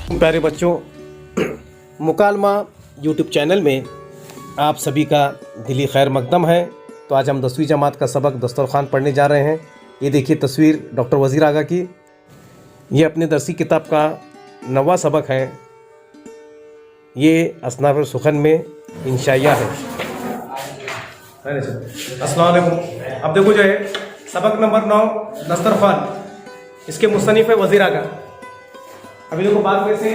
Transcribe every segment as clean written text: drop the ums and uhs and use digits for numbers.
प्यारे बच्चों, मुकालमा YouTube channel में आप सभी का दिली खैर मकदम है। तो आज हम 10वीं जमात का सबक दस्तरखान पढ़ने जा रहे हैं। ये देखिए तस्वीर डॉक्टर वज़ीर आगा की। ये अपने दरसी किताब का 9वां सबक है। ये असनाफ़ सुखन में इंशाइया है। अस्सलाम वालेकुम। अब देखो जो है सबक नंबर 9 दस्तरखान, इसके मुसन्निफ़ है वज़ीर आगा। अभी देखो बात में से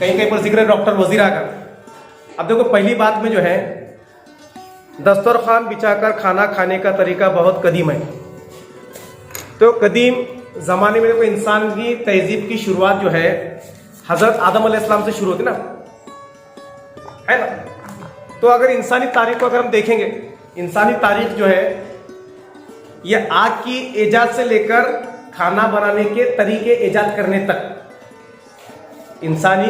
कहीं कहीं पर जिक्र है डॉक्टर वज़ीर आगा। अब देखो पहली बात में जो है दस्तरखान बिछाकर खाना खाने का तरीका बहुत कदीम है। तो कदीम ज़माने में देखो इंसान की तहजीब की शुरुआत जो है हज़रत आदम अलैहिस्सलाम से शुरू होती ना, है ना। तो अगर इंसानी तारीख को अगर हम देखेंगे, इंसानी तारीख जो है यह आग की ईजाद से लेकर खाना बनाने के तरीके ईजाद करने तक, इंसानी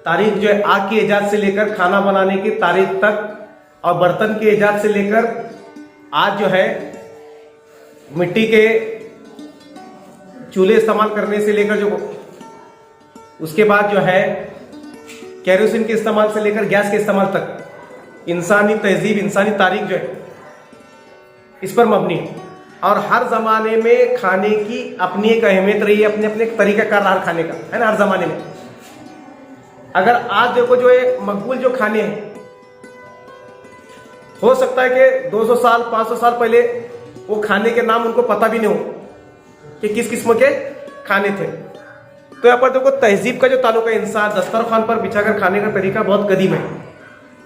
तारीख जो है आग की ईजाद से लेकर खाना बनाने की तारीख तक और बर्तन की ईजाद से लेकर आज जो है मिट्टी के चूल्हे इस्तेमाल करने से लेकर जो उसके बाद जो है केरोसिन के इस्तेमाल से लेकर गैस के इस्तेमाल तक इंसानी तहजीब, इंसानी तारीख जो है इस पर मबनी है। और हर जमाने में खाने की अपनी एक अहमियत रही है, अपने अपने तरीक़ाकार रहा खाने का, है ना। हर जमाने में अगर आज देखो जो है मकबूल जो खाने हैं, हो सकता है कि 200 साल 500 साल पहले वो खाने के नाम उनको पता भी नहीं हो कि किस किस्म के खाने थे। तो यहाँ पर देखो तहजीब का जो ताल्लुक है, इंसान दस्तरखान पर बिछाकर खाने का तरीका बहुत कदीम है।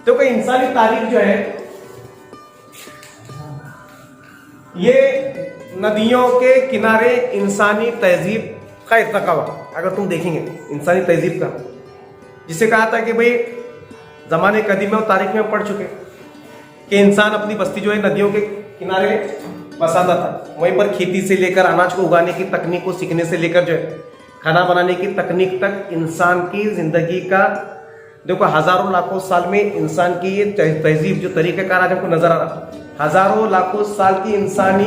तो कोई इंसानी तारीख जो है ये नदियों के किनारे इंसानी तहजीब का इर्तिका हुआ। अगर तुम देखेंगे इंसानी तहजीब का, जिसे कहा था कि भाई ज़माने कदीम में और तारीख में पढ़ चुके कि इंसान अपनी बस्ती जो है नदियों के किनारे बसाता था। वहीं पर खेती से लेकर अनाज को उगाने की तकनीक को सीखने से लेकर जो है खाना बनाने की तकनीक तक इंसान की ज़िंदगी का देखो हज़ारों लाखों साल में इंसान की ये तहजीब जो तरीक़ाकार आज हमको नज़र आ रहा, हज़ारों लाखों साल की इंसानी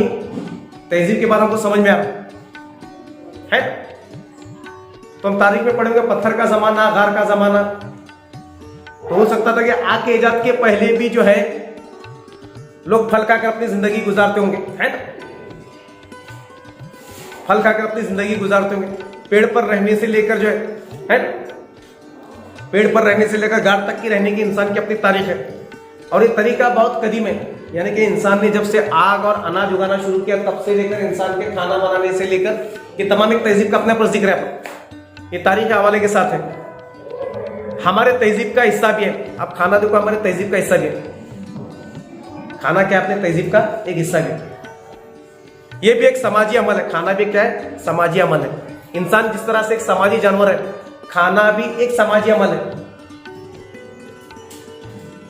तहजीब के बाद हमको समझ में आ रहा है। तो हम तारीख में पढ़ेंगे पत्थर का ज़माना, गार का ज़माना। तो हो सकता था कि आग के ईजाद के पहले भी जो है लोग फल खाकर अपनी ज़िंदगी गुजारते होंगे, है ना। फल खाकर अपनी ज़िंदगी गुजारते होंगे। पेड़ पर रहने से लेकर जो है ना, पेड़ पर रहने से लेकर गार तक की रहने की इंसान की अपनी तारीख है। और ये तरीका बहुत कदीम है, यानी कि इंसान ने जब से आग और अनाज उगाना शुरू किया तब से लेकर इंसान के खाना बनाने से लेकर ये तमाम एक तहजीब का अपने पर जिक्र है। ये तारीख के हवाले के साथ है, हमारे तहजीब का हिस्सा भी है। अब खाना देखो हमारे तहजीब का हिस्सा भी है। खाना क्या अपने तहजीब का एक हिस्सा भी है। ये भी एक समाजी अमल है। खाना भी क्या है? समाजी अमल है। इंसान जिस तरह से एक समाजी जानवर है, खाना भी एक समाजी अमल है।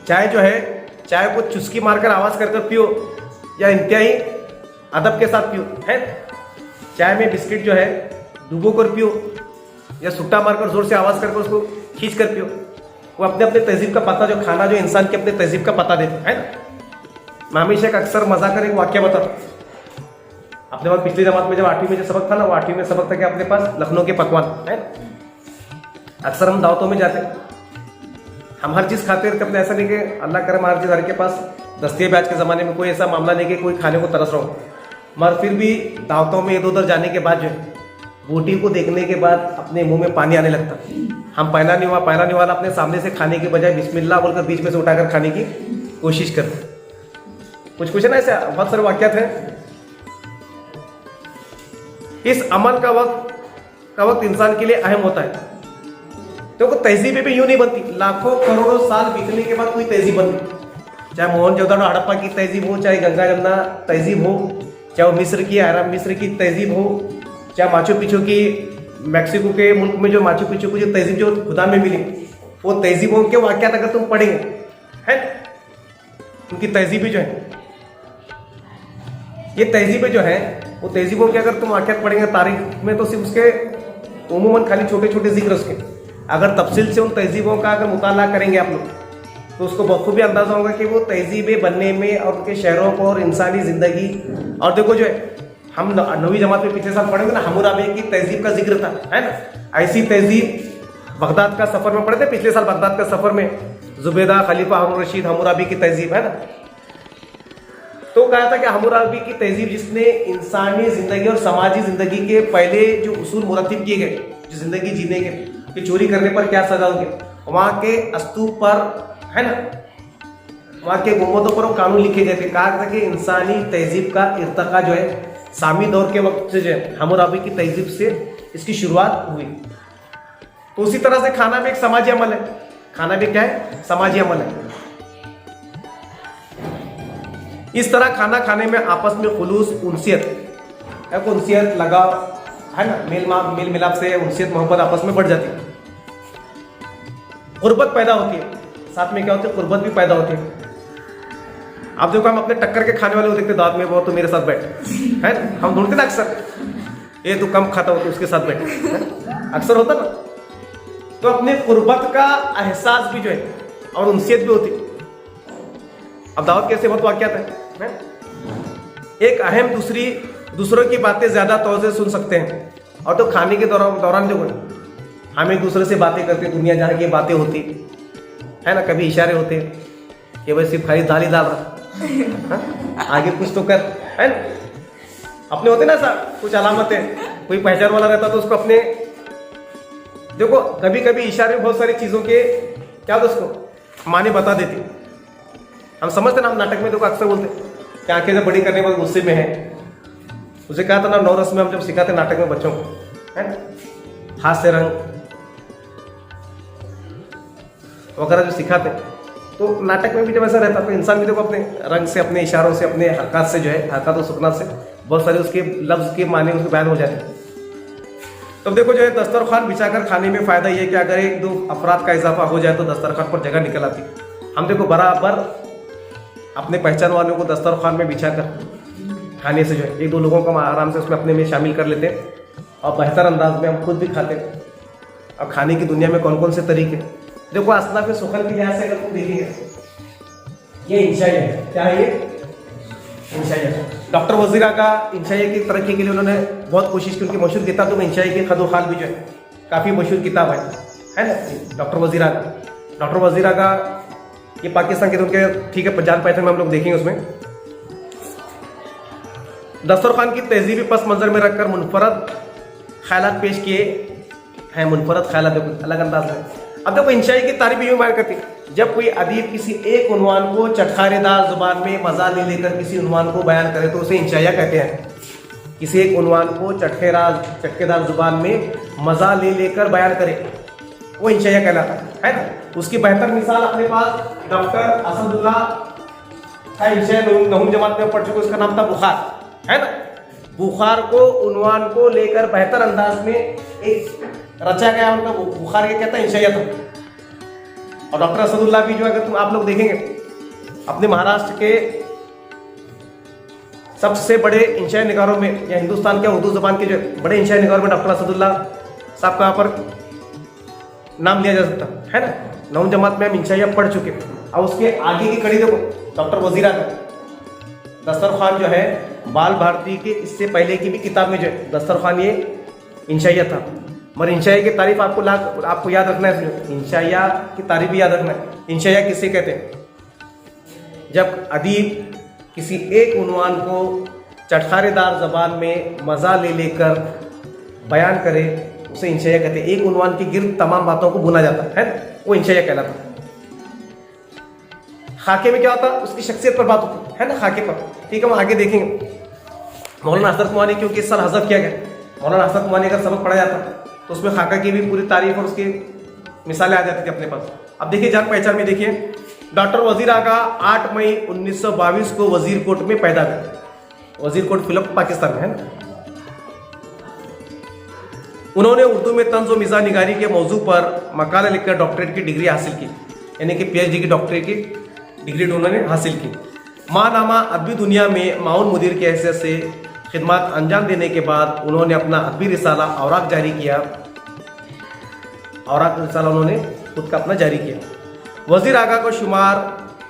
चाय जो है, चाय को चुस्की मारकर आवाज कर पियो या इंतहाई अदब के साथ पियो, है। चाय में बिस्किट जो है डुबो कर पियो या सुट्टा मारकर जोर से आवाज करके उसको खींच कर पियो। वो अपने अपने तहजीब का पता, जो खाना जो इंसान के अपने तहजीब का पता देते है ना। मैं हमेशा एक अक्सर मजाक कर एक वाक्य बताता। अपने पास पिछली जमात में जब 8वीं में जो सबक था ना, वो 8वीं में सबक था कि अपने पास लखनऊ के पकवान है। अक्सर हम दावतों में जाते, हम हर चीज़ खाते रहते। अपने ऐसा नहीं कि अल्लाह करे हर चीज़ हर के पास दस्तयाब आज के ज़माने में कोई ऐसा मामला नहीं कि कोई खाने को तरस रहा हो, मगर फिर भी दावतों में इधर उधर जाने के बाद जो है बूटी को देखने के बाद अपने मुंह में पानी आने लगता। हम पहला नहीं वाला अपने सामने से खाने के बजाय बिस्मिल्लाह बोलकर बीच में से उठाकर खाने की कोशिश करते। कुछ है ना, ऐसे बहुत सारे वाक़यात हैं। इस अमल का वक्त इंसान के लिए अहम होता है। तो तहजीबें भी यूं नहीं बनती, लाखों करोड़ों साल बीतने के बाद कोई तहजीब बनती। चाहे मोहनजोदड़ो हड़प्पा की तहजीब हो, चाहे गंगा जमुना तहजीब हो, चाहे वो मिस्र की तहजीब हो, चाहे माचू पिचू की मैक्सिको के मुल्क में जो माचू पिचू की जो तहजीब जो खुदा में मिली, वो तहजीबों के वाक़यात अगर तुम पढ़ेंगे, है उनकी तहजीबें जो है, ये तहजीबें जो है वो तहजीबों के अगर तुम वाक़यात पढ़ेंगे तारीख में, तो सिर्फ उसके उमूमन खाली छोटे छोटे जिक्र उसके। अगर तफसील से उन तहजीबों का अगर मुताला करेंगे आप लोग, तो उसको बखूबी अंदाजा होगा कि वो तहजीबें बनने में और उनके शहरों को और इंसानी ज़िंदगी। और देखो जो है हम 9वीं जमात में पिछले साल पढ़ेंगे ना, हम्मुराबी की तहजीब का जिक्र था, है ना। ऐसी तहजीब बगदाद का सफर में पढ़े थे पिछले साल, बगदाद का सफर में जुबैदा, खलीफा हारून रशीद, हम्मुराबी की तहजीब है ना। तो कहा था कि हम्मुराबी की तहजीब जिसने इंसानी जिंदगी और समाजी जिंदगी के पहले जो उसूल मुरतब किए गए, जो जिंदगी जीने के, कि चोरी करने पर क्या सजा होगी, वहां के स्तूप पर है ना, वहां के गुंबदों पर वो कानून लिखे गए थे। कहा था कि इंसानी तहजीब का इर्तका जो है सामी दौर के वक्त से जो है हम्मुराबी की तहजीब से इसकी शुरुआत हुई। तो उसी तरह से खाना भी एक समाजी अमल है, खाना भी क्या है, समाजी अमल है। इस तरह खाना खाने में आपस में खुलूस, उनसियत लगाव है ना, मेल मिलाप से उनसियत मोहब्बत आपस में बढ़ जाती है, गुर्बत पैदा होती है, साथ में क्या होती है, गुर्बत भी पैदा होती है। आप देखो हम अपने टक्कर के खाने वाले को देखते दांत में, वो तो मेरे साथ बैठ है ना, हम ढूंढते ना अक्सर, ये तो कम खाता हो तो उसके साथ बैठ, अक्सर होता ना। तो अपने गुर्बत का एहसास भी जो है और उनसियत भी होती। अब दावत कैसे बहुत वाक़यात है, एक अहम दूसरों की बातें ज्यादा तौर से सुन सकते हैं। और तो खाने के दौरान जो हम एक दूसरे से बातें करते हैं, दुनिया जहाँ की बातें होती है ना, कभी इशारे होते हैं कि भाई सिर्फ खाली दाल ही डाल रहा, आगे कुछ तो कर, है ना। अपने होते ना सर कुछ अलामतें, कोई पहचान वाला रहता तो उसको अपने, देखो कभी कभी इशारे बहुत सारी चीजों के क्या होता उसको माने बता देती। हम समझते ना, हम नाटक में देखो अक्सर बोलते कि आंखें जब बड़ी करने के बाद गुस्से में है। उसे कहा था ना, 9 रस में हम जब सिखाते नाटक में बच्चों को, है हास्य रंग वगैरह जो सिखाते, तो नाटक में भी जब ऐसा रहता तो इंसान भी देखो अपने रंग से, अपने इशारों से, अपने हरकत से जो है, हरकत और सुकना से बहुत सारे उसके लफ्ज के माने उसके बयान हो जाते हैं। तो देखो जो है दस्तरखान बिछाकर खाने में फायदा ये है कि अगर 1-2 अफराद का इजाफा हो जाए तो दस्तरखान पर जगह निकल आती। हम देखो बराबर अपने पहचान वालों को दस्तरखान में बिछाकर खाने से जो है 1-2 लोगों को हम आराम से उसमें अपने में शामिल कर लेते हैं और बेहतर अंदाज में हम खुद भी खाते हैं। अब खाने की दुनिया में कौन कौन से तरीके, देखो असनाफ सुखन के लिहाज से अगर तुम देखेंगे, ये इंशाइया है, क्या है ये इंशाइया। डॉक्टर वजीर आगा इंशाइया की तरक्की के लिए उन्होंने बहुत कोशिश की। उनकी मशहूर किताब तो इंशाइया की खदो खाल भी जो है काफ़ी मशहूर किताब है ना, डॉक्टर वजीर आगा। डॉक्टर वजीर आगा ये पाकिस्तान के, तो उनके ठीक है जान पहचान में हम लोग देखेंगे। उसमें दस्तरखान की तहजीबी पस मंजर में रखकर मुनफरद ख्यालात पेश किए हैं, मुनफरद ख्यालात अलग अंदाज में। अब देखो इंशाइया की तारीफ यूं बयान करती, जब कोई अदीब किसी एक उन्वान को चटखारेदार जुबान में मजा ले लेकर किसी उन्वान को बयान करे तो उसे इंशाइया कहते हैं। किसी एक उन्वान को चटकेदार जुबान में मजा ले लेकर बयान करे वो इंशाइया कहलाता है ना। उसकी बेहतर मिसाल अपने पास डॉक्टर असदुल्लाह का इंशाइया नहुम जमात में पढ़ चुके, उसका नाम था बुखार, है ना। बुखार को उन्वान को लेकर बेहतर अंदाज में एक रचा गया उनका बुखार, के कहता है इंशाइया था। और डॉक्टर असदुल्लाह भी जो अगर तुम आप लोग देखेंगे अपने महाराष्ट्र के सबसे बड़े इंशाइया निगारों में, या हिंदुस्तान के उर्दू जबान के जो बड़े इंशाइया निगारों में डॉक्टर असदुल्लाह साहब का यहाँ पर नाम लिया जा सकता है ना। नहुम जमात में हम इंशाइया पढ़ चुके। अब उसके आगे की कड़ी देखो, डॉक्टर वजीर आगा दस्तरखान जो है बाल भारती के इससे पहले की भी किताब में जो है दस्तरखान ये इंशाइया था। मगर इंशाइया की तारीफ आपको याद रखना है, इंशाइया की तारीफ भी याद रखना है। इंशाइया किसे कहते हैं? जब अदीब किसी एक उन्वान को चटखारेदार जबान में मजा ले लेकर बयान करे उसे इंशाइया कहते हैं। एक उन्वान के गिर्द तमाम बातों को बुना जाता है वो इंशाइया कहलाता है। खाके में क्या होता है, उसकी शख्सियत पर बात होती है ना, खाके पर। ठीक है, हम आगे देखेंगे। मौलाना हजरत कुमानी क्योंकि इस साल हज़फ किया गया, मौलाना हजरत कुमानी अगर सबक पढ़ा जाता तो उसमें खाका की भी पूरी तारीफ और उसकी मिसालें आ जाती थी अपने पास। अब देखिए जान पहचान में देखिए, डॉक्टर वजीर आगा 8 मई 1922 को वजीर कोट में पैदा हुए। वजीर कोट फिलप पाकिस्तान में है ना। उन्होंने उर्दू में तंज़ व मिज़ा निगारी के मौजू पर मकाला लिखकर डॉक्टरेट की डिग्री हासिल की, यानी कि PhD की डॉक्टरेट की डिग्री उन्होंने हासिल की। मानामा अदबी दुनिया में माउन मुदीर की हैसियत से खिदमत अंजाम देने के बाद उन्होंने अपना अदबी रिसाला औराक जारी किया। औराक रिसाला उन्होंने खुद का अपना जारी किया। वजीर आगा को शुमार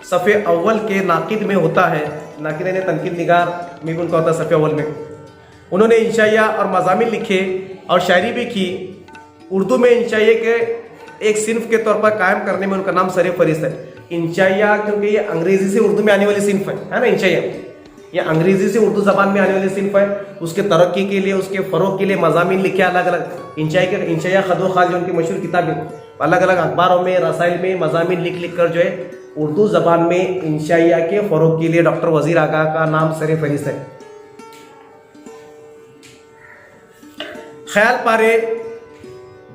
सफ़े अव्वल के नाकिद में होता है। नाकिद ने तनकीद निगार में भी उनका होता है सफ़े अव्वल में। उन्होंने इंशाइया और मज़ामिन लिखे और शायरी भी की। उर्दू में इंशाइया के एक सिन्फ के तौर पर कायम करने में उनका नाम सरे फहरिस्त है। इंशाइया, क्योंकि ये अंग्रेजी से उर्दू में आने वाली सिन्फ है ना इंशाइया, ये अंग्रेजी से उर्दू जबान में आने वाली सिन्फ है। उसके तरक्की के लिए, उसके फरोग के लिए मजामीन लिखे अलग अलग। इंशाइया खदो खाल जो उनकी मशहूर किताबें, अलग अलग अखबारों में, रसाइल में मजामीन लिख लिख कर जो है उर्दू जबान में इंशाइया के फरोग के लिए डॉक्टर वजीर आगा का नाम सरे फहरिस्त है। ख्याल पारे,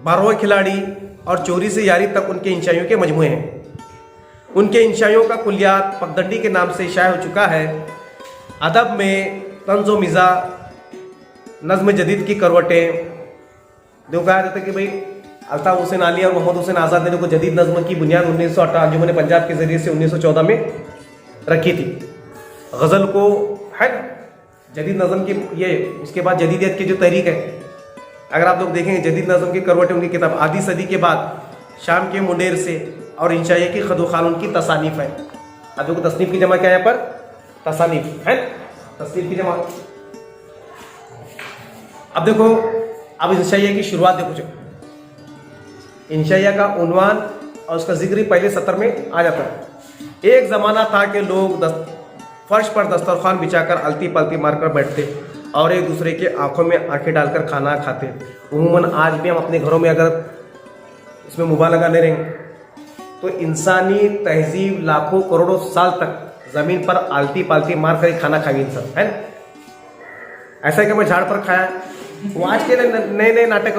बारहवें खिलाड़ी और चोरी से यारी तक उनके इंशाइयों के मजमूए हैं। उनके इंशाइयों का कुलियात पगडंडी के नाम से शाया हो चुका है। अदब में तंज़ो मिज़ा, नज़्म जदीद की करवटें, जो कहा जाता है कि भाई अल्ताफ़ हुसैन अली और मोहम्मद हुसैन आज़ाद ने जो जदीद नज़्म की बुनियाद 1918 अंजुमन पंजाब के ज़रिए से 1914 में रखी थी। गज़ल को है जदीद नज़्म की, ये उसके बाद जदीदियत की जो तहरीक है, अगर आप लोग देखेंगे जदीद नज़्म की करवटें उनकी किताब आधी सदी के बाद शाम के मुंडेर से, और इंशाइया की खदोखाल उनकी तसानीफ है। अब देखो तसनीफ की जमा क्या है, यहाँ पर तसानीफ है, तसनीफ की जमा। अब देखो, अब इंशाइया की शुरुआत देखो, इंशाइया का उन्वान और उसका जिक्र पहले सत्र में आ जाता है। एक ज़माना था कि लोग फर्श पर दस्तरखान बिछाकर अलती पलती मारकर बैठते और एक दूसरे के आंखों में आंखें डालकर खाना खाते। उम्मन आज भी हम अपने घरों में अगर इसमें मुबालगा ले रहेंगे तो इंसानी तहजीब लाखों करोड़ों साल तक ज़मीन पर आलती पालती मार कर खाना खाएगी इंसान, है ना। ऐसा कि मैं झाड़ पर खाया, वो आज के नए नए नाटक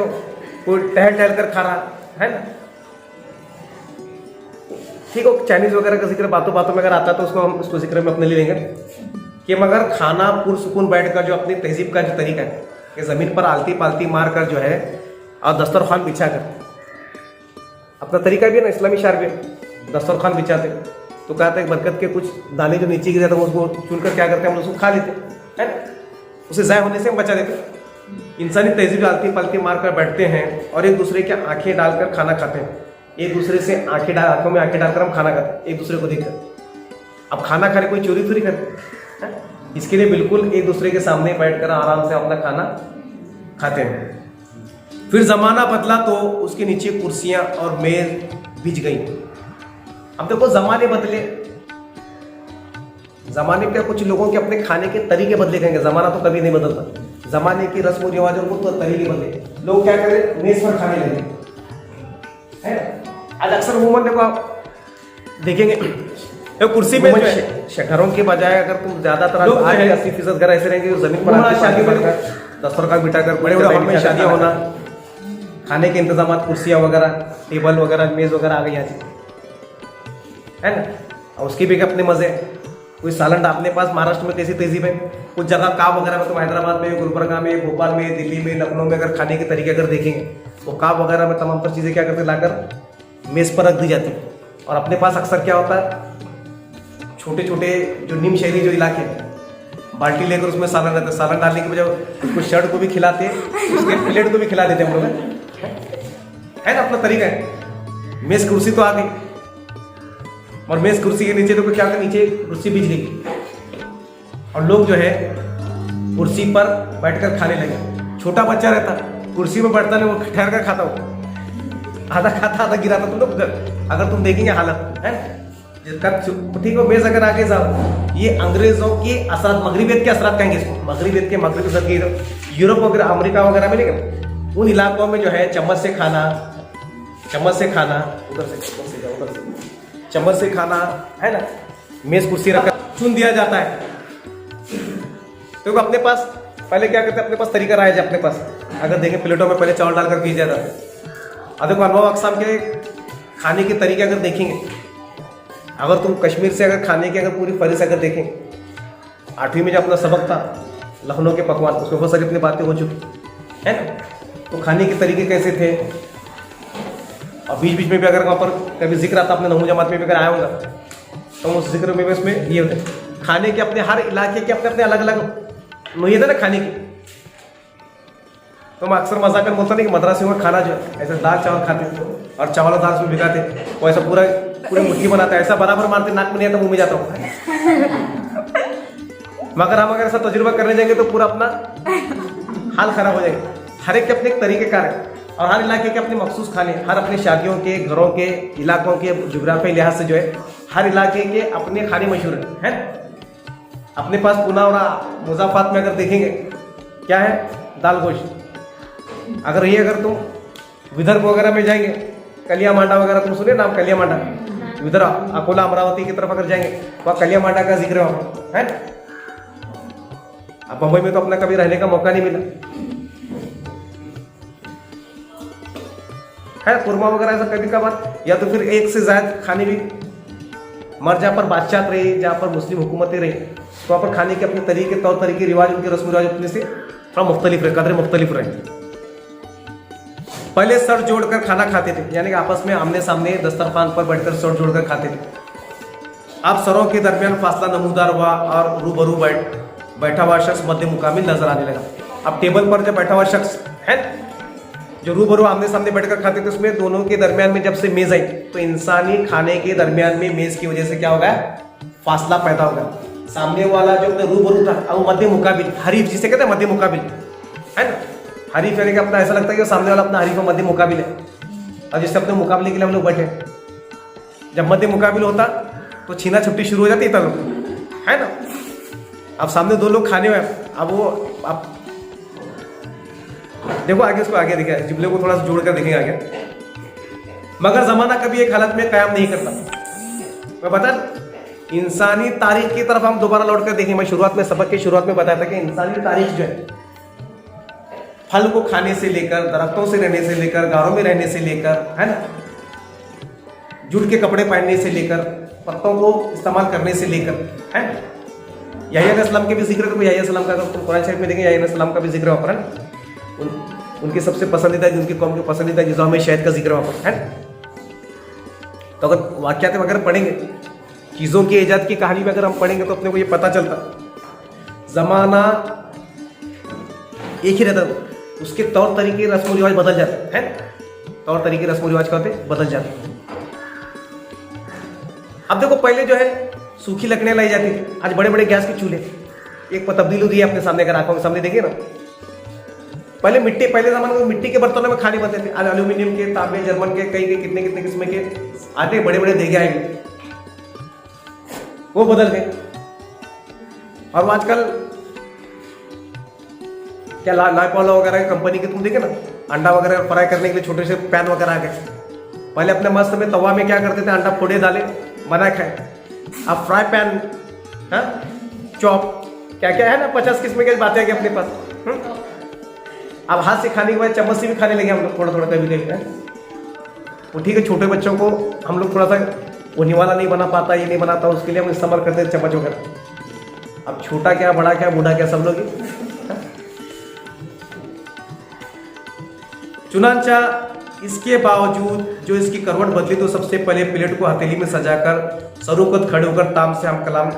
कोई टहल टहल कर खा रहा है ना। ठीक हो, चाइनीज वगैरह का जिक्र बातों बातों में अगर आता है तो उसको हम उसको जिक्र में अपने लिए लेंगे कि मगर खाना पुरसुकून बैठ कर जो अपनी तहजीब का जो तरीका है कि ज़मीन पर आलती पालती मार कर जो है और दस्तरखान बिछा कर, अपना तरीका भी है ना, इस्लामी शार भी दस्तरखान बिछाते तो कहते हैं बरकत के कुछ दाने जो नीचे गिर जाते हैं उसको चुनकर क्या करते हैं हम उसको खा लेते हैं, उसे ज़ाय होने से हम बचा देते हैं। इंसानी तहजीब आलती पालती मार कर बैठते हैं और एक दूसरे के आंखें डालकर खाना खाते हैं। एक दूसरे से आंखों में आंखें डालकर हम खाना खाते हैं एक दूसरे को देखकर। अब खाना खाने कोई चोरी थोड़ी करते हैं, इसके लिए बिल्कुल एक दूसरे के सामने बैठकर आराम से अपना खाना खाते हैं। फिर ज़माना बदला तो उसके नीचे कुर्सियाँ और मेज़ बिछ गई। अब देखो ज़माने बदले, ज़माने के कुछ लोगों के अपने खाने के तरीके बदले गए, ज़माना तो कभी नहीं बदलता। ज़माने की रस्म रिवाजों को तो तरीके बदले, लोग क्या करें मेज़ पर खाने लगे, है ना। आज अक्सर उमूमन देखो आप देखेंगे तो कुर्सी में घरों के बजाय अगर तुम ज़्यादातर 80% घर ऐसे रहेंगे ज़मीन पर शादी दस्तरखान बिठाकर बड़े बड़े हॉल में शादियाँ होना, खाने के इंतजाम, कुर्सियाँ वगैरह, टेबल वगैरह, मेज़ वगैरह आ गई आज, है ना। और उसके भी अपने मज़े। कोई सालन अपने पास महाराष्ट्र में कैसी तहजीब है, कुछ जगह काब वगैरह में, तो हैदराबाद में, गुलबर्गा में, भोपाल में, दिल्ली में, लखनऊ में अगर खाने के तरीके अगर देखेंगे तो काब वगैरह में तमाम तर चीज़ें क्या करते लाकर मेज़ पर रख दी जाती है। और अपने पास अक्सर क्या होता है, छोटे छोटे जो निम शहरी जो इलाके बाल्टी लेकर उसमें सालन रहता है, सालन डालने के बजाय उसको शर्ट को भी खिलाते हैं, उसके प्लेट को भी खिला देते हैं हम लोग, है ना। अपना तरीका है। मेज़ कुर्सी तो आ गई और मेज़ कुर्सी के नीचे तो क्या होता है, नीचे कुर्सी बिछ गई और लोग जो है कुर्सी पर बैठकर खाने लगे। छोटा बच्चा रहता कुर्सी में बैठता नहीं, वो ठहर कर खाता, हो आधा खाता आधा गिराता। तुम लोग अगर तुम देखेंगे हालत है ठीक हो। मेज़ अगर आगे जाओ, ये अंग्रेजों के असरात, मगरिबियत के असरात कहेंगे इसको, मगरिबियत के मगरबी सर यूरोप वगैरह अमेरिका वगैरह में नहीं, उन इलाकों में जो है चम्मच से खाना, उधर से चम्मच से खाना, है ना। मेज़ कुर्सी रखकर चुन दिया जाता है। तो अपने पास पहले क्या करते हैं, अपने पास तरीका रहा है अपने पास, अगर देखें प्लेटों में पहले चावल डालकर पी जाता है। अब देखो अनवा अक़साम के खाने के तरीके अगर देखेंगे, अगर तुम कश्मीर से अगर खाने की अगर पूरी फहरिस्त अगर देखें, 8वीं में जो अपना सबक था लखनऊ के पकवान, उसमें बहुत सारी अपनी बातें हो चुकी है ना। तो खाने के तरीके कैसे थे, और बीच बीच में भी अगर वहाँ पर कभी जिक्र आता, अपने नहू जमात में भी अगर आया होगा तो उस जिक्र में भी उसमें ये होता है खाने के अपने हर इलाके के अपने अपने अलग अलग नोयत है ना खाने की। तो मैं अक्सर मजाक कर बोलता नहीं कि मद्रासियों में खाना जो है ऐसे दाल चावल खाते और चावल और दाल उसमें भिगाते, वो ऐसा पूरी मुट्ठी बनाता है, ऐसा बराबर मारते, नाक में नहीं आता मुँह में जाता हूँ। मगर हम अगर ऐसा तजुर्बा करने जाएंगे तो पूरा अपना हाल खराब हो जाएगा। हर एक के अपने एक तरीके कार है। और हर इलाके के अपने मखसूस खाने, हर अपने शादियों के, घरों के, इलाकों के जोग्राफी लिहाज से जो है हर इलाके के अपने खाने मशहूर हैं। अपने पास पूना और मुज़ाफ़ात में अगर देखेंगे क्या है, दाल गोश्त। अगर तुम विदर्भ वगैरह में जाएंगे, कलिया मांडा वगैरह तुम सुने नाम, कलिया मांडा विदर्भ, अकोला, अमरावती की तरफ अगर जाएंगे वहाँ कलिया मांडा का जिक्र है। अब बम्बई में तो अपना कभी रहने का मौका नहीं मिला है। कुरमा वगैरह ऐसा कभी कभार, या तो फिर एक से ज्यादा खाने भी, मगर जहाँ पर बादशाह रही, जहाँ पर मुस्लिम हुकूमतें रही, तो वहाँ पर खाने के अपने तरीके, तौर तरीके, रिवाज, उनके रस्म रिवाज अपने से थोड़ा मुख्तलिफ रहे, कदर मुख्तलिफ रहे। पहले सर जोड़कर खाना खाते थे, यानी कि आपस में आमने सामने दस्तरखान पर बैठकर सर जोड़कर खाते थे। अब सरों के दरमियान फासला नमूदार हुआ और रूबरू बैठा हुआ शख्स मध्य मुकाबिल नजर आने लगा। अब टेबल पर जब बैठा हुआ शख्स है, जो रूबरू आमने सामने बैठकर खाते थे, उसमें दोनों के दरमियान में जब से मेज आई, तो इंसानी खाने के दरमियान में मेज की वजह से क्या हो गया, फासला पैदा हो गया। सामने वाला जो अपने रूबरू था, अब मध्य मुकाबिल, हरीफ जिसे कहते हैं मध्य मुकाबिल है ना, हरीफ यानी कि अपना ऐसा लगता है कि सामने वाला अपना हरीफ मध्य मुकाबिल है, और जिससे अपने मुकाबले के लिए हम लोग बैठे। जब मध्य मुकाबिल होता तो छीना छुट्टी शुरू हो जाती है लोग, है ना। अब सामने दो लोग खाने में, अब वो आप देखो आगे, इसको आगे देखिए, जुमले को थोड़ा सा जोड़कर देखेंगे आगे। मगर जमाना कभी एक हालत में कायम नहीं करता। मैं बता, इंसानी तारीख की तरफ हम दोबारा लौट कर देखें। मैं शुरुआत में, सबक की शुरुआत में बताया था कि इंसानी तारीख जो है, फल को खाने से लेकर, दरख्तों से रहने से लेकर, गारों में रहने से लेकर, है ना, जुट के कपड़े पहनने से लेकर, पत्तों को इस्तेमाल करने से लेकर, है याह्या अलैहिस्सलाम के भी जिक्र है। तो याह्या अलैहिस्सलाम का अगर कुरान शरीफ में देखें, याह्या अलैहिस्सलाम का भी जिक्र वहाँ पर है। उनकी सबसे पसंदीदा, उनकी कौम की पसंदीदा ग़िज़ा में शहद का जिक्र वहाँ पर है। तो अगर वाक़यात वगैरह पढ़ेंगे, चीज़ों की ईजाद की कहानी में अगर हम पढ़ेंगे, तो अपने को ये पता चलता ज़माना एक ही रहता, उसके तौर तरीके, रस्म रिवाज बदल जाते हैं। तौर तरीके, रस्म रिवाज क्या होते, बदल जाते हैं। अब देखो, पहले जो है सूखी लकड़ियाँ लाई जाती थी, आज बड़े बड़े गैस के चूल्हे, एक तब्दीली हुई है अपने सामने, अगर आंखों के सामने देखिए ना। पहले ज़माने में मिट्टी के बर्तनों में खाने बनते थे, आज एल्यूमिनियम के, तांबे, जर्मन के, कई कितने कितने किस्म के आते, बड़े बड़े देगे आएंगे, वो बदल गए। और आजकल क्या लाइपॉल वगैरह कंपनी के तुम देखे ना, अंडा वगैरह फ्राई करने के लिए छोटे से पैन वगैरह आ गए। पहले अपने मस्त में तवा में क्या करते थे, अंडा फोड़े डाले, बना खाए। अब फ्राई पैन, चॉप, क्या क्या है ना, 50 किस्म की बातें आ गई अपने पास। अब हाथ से खाने के बाद चम्मच से भी खाने लगे हम लोग, थोड़ा थोड़ा कभी कभी। वो ठीक है, छोटे बच्चों को हम लोग थोड़ा सा, वो निवाला नहीं बना पाता, ये नहीं बनाता, उसके लिए हम इस्तेमाल करते हैं चम्मच वगैरह। अब छोटा क्या, बड़ा क्या, बूढ़ा क्या, सब लोग। चुनांचा इसके बावजूद जो इसकी करवट बदली, तो सबसे पहले प्लेट को हथेली में सजाकर सरूकत खड़े होकर ताम से हम कलाम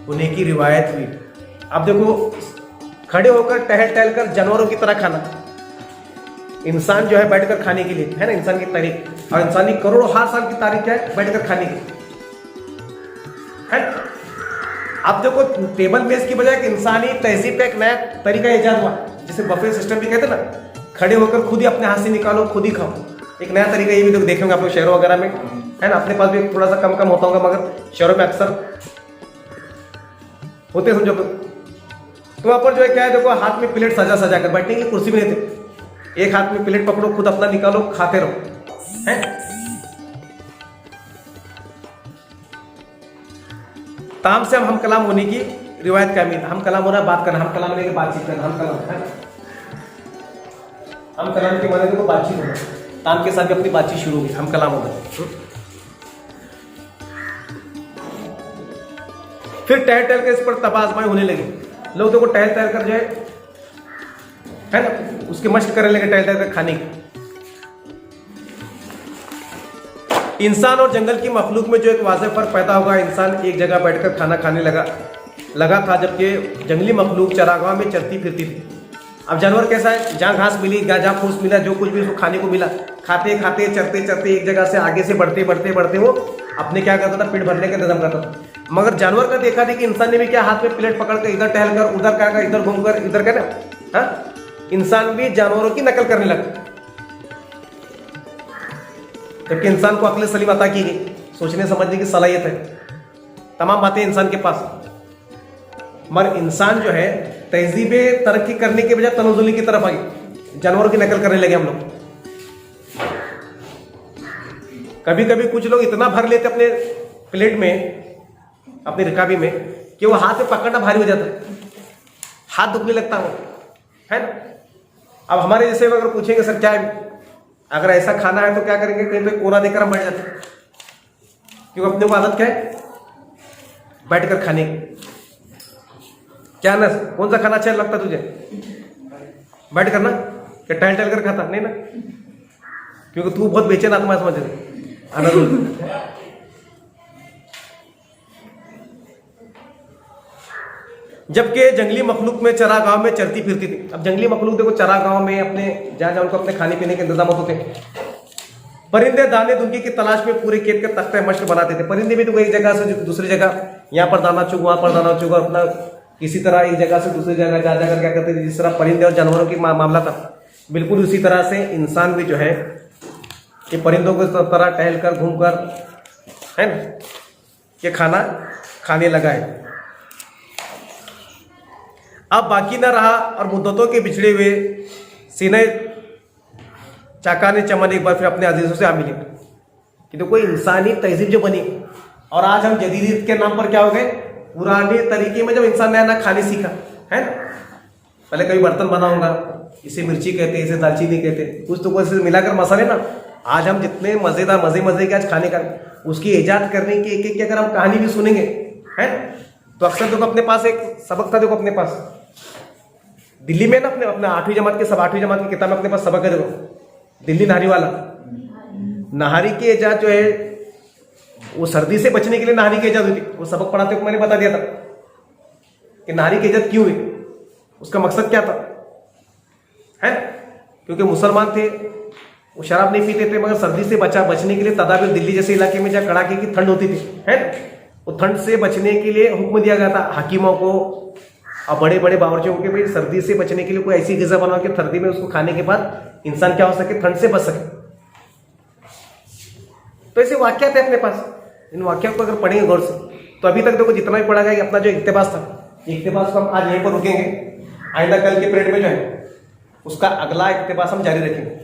होने की रिवायत हुई। अब देखो, खड़े होकर टहल कर जानवरों की तरह खाना, इंसान जो है बैठकर खाने के लिए, है ना, इंसान की तारीख, और इंसानी करोड़ों हर साल की तारीख क्या है, बैठकर खाने की है। अब देखो, टेबल मेज की बजाय इंसानी तहजीब का एक नया तरीका ईजाद हुआ, जिसे बफे सिस्टम भी कहते हैं ना, खड़े होकर खुद ही अपने हाथ से निकालो, खुद ही खाओ। एक नया तरीका ये भी तो देखेंगे आप लोग शहरों वगैरह में, है ना। अपने पास भी थोड़ा सा कम होता होगा, मगर शहरों में अक्सर होते, समझो। तो वहां पर जो है क्या है, देखो, हाथ में प्लेट सजा कर, बैठने की कुर्सी में नहीं थे, एक हाथ में प्लेट पकड़ो, खुद अपना निकालो, खाते रहो, है। ताम से हम कलाम होने की रिवायत का मीन, हम कलाम होना बात करना, हम कलाम लेके बातचीत करना, हम कलाम है। हम कलाम के माने देखो बातचीत होगा, ताम के साथ भी अपनी बातचीत शुरू होगी, हम कलाम होगा। फिर टहल के इस पर तबाज़माई होने लगी। लोग देखो टहल कर जो है ना, उसके मश्क करने लगे, टहल कर खाने की। इंसान और जंगल की मखलूक में जो एक वाज़ेह फर्क पैदा होगा, इंसान एक जगह बैठकर खाना खाने लगा था, जबकि जंगली मखलूक चरागाह में चलती फिरती थी। अब जानवर कैसा है, जहाँ घास मिली, जहाँ फूस मिला, जो कुछ भी उसको खाने को मिला, खाते खाते चरते एक जगह से आगे से बढ़ते वो अपने क्या करता था, पेट भरने का इंतजाम करता था। मगर जानवर का देखा थी कि इंसान ने भी क्या, हाथ में प्लेट पकड़ कर इधर टहल कर, उधर क्या, इधर घूमकर, इधर क्या ना, इंसान भी जानवरों की नकल करने लगा। जबकि इंसान को अक्ल सलीम अता की गई, सोचने समझने की सलाहियत है, तमाम बातें इंसान के पास, मगर इंसान जो है तहजीब तरक्की करने के बजाय तनज़ुली की तरफ आ गई, जानवरों की नकल करने लगे हम लोग। कभी कभी कुछ लोग इतना भर लेते अपने प्लेट में, अपने रिकाबी में, कि वो हाथ में पकड़ना भारी हो जाता है, हाथ दुखने लगता है ना। अब हमारे जैसे अगर पूछेंगे सर क्या अगर ऐसा खाना है तो क्या करेंगे, कहीं पे कोना देकर हम बैठ जाते हैं, क्योंकि अपने को आदत क्या है बैठकर खाने की। क्या ना, कौन सा खाना अच्छा लगता तुझे, बैठ कर ना, क्या टहल टहल कर खाता नहीं ना, क्योंकि तू बहुत बेचैन आत्मा समझ रहे आनंद। जबकि जंगली मखलूक में चरागाह में चरती फिरती थी। अब जंगली मखलूक देखो चरागाह में अपने जहां जहां उनको अपने खाने पीने के इंतजाम होते थे, परिंदे दाने दुंगी की तलाश में पूरे खेत के तख्ते मश्क बनाते थे। परिंदे भी तो एक जगह से दूसरी जगह, यहाँ पर दाना चुग वहां पर दाना चुग, अपना किसी तरह एक जगह से दूसरी जगह जा जाकर क्या करते थे। जिस तरह परिंदे और जानवरों की मामला था, बिल्कुल उसी तरह से इंसान भी जो है कि परिंदों को तरह टहल कर घूम कर है ना ये खाना खाने लगा है। अब बाकी न रहा और मुद्दतों के बिछड़े हुए सीने चाकाने चमन एक बार फिर अपने अजीजों से आ मिले कि देखो इंसानी तहजीब जो बनी, और आज हम जदीदियत के नाम पर क्या हो गए, पुराने तरीके में जब इंसान नया नया खाने सीखा है ना, पहले कभी बर्तन बनाऊंगा, इसे मिर्ची कहते, इसे दालचीनी कहते, कुछ तो कुछ मिलाकर मसाले ना। आज हम जितने मजेदार मजे के आज खाने का उसकी इजाद करने की एक एक अगर हम कहानी भी सुनेंगे है तो अक्सर देखो अपने पास एक सबक था, देखो अपने पास दिल्ली में ना अपने 8वीं जमात के 8वीं जमात की किताब में अपने पास सबक है, देखो दिल्ली नहारी वाला। नहारी की इजाद जो है वो सर्दी से बचने के लिए नहारी की इजाद हुई थी। वो सबक पढ़ाते हुए मैंने बता दिया था कि नहारी की इजाद क्यों हुई, उसका मकसद क्या था है, क्योंकि मुसलमान थे वो शराब नहीं पीते थे, मगर सर्दी से बचने के लिए तदाबीर दिल्ली जैसे इलाके में जहाँ कड़ाके की ठंड होती थी है, वो ठंड से बचने के लिए हुक्म दिया गया था हकीमों को और बड़े बड़े बावर्चियों को, भाई सर्दी से बचने के लिए कोई ऐसी ग़िज़ा बनाओ कि सर्दी में उसको खाने के बाद इंसान क्या हो सके, ठंड से बच सके। तो ऐसे वाक्यात है अपने पास, इन वाक्यों को अगर पढ़ेंगे गौर से तो अभी तक देखो जितना भी पढ़ा गया अपना जो इक्तिबास था, इक्तिबास को हम आज यहीं पर रुकेंगे, आइंदा कल के पीरियड में जो है उसका अगला इक्तिबास हम जारी रखेंगे।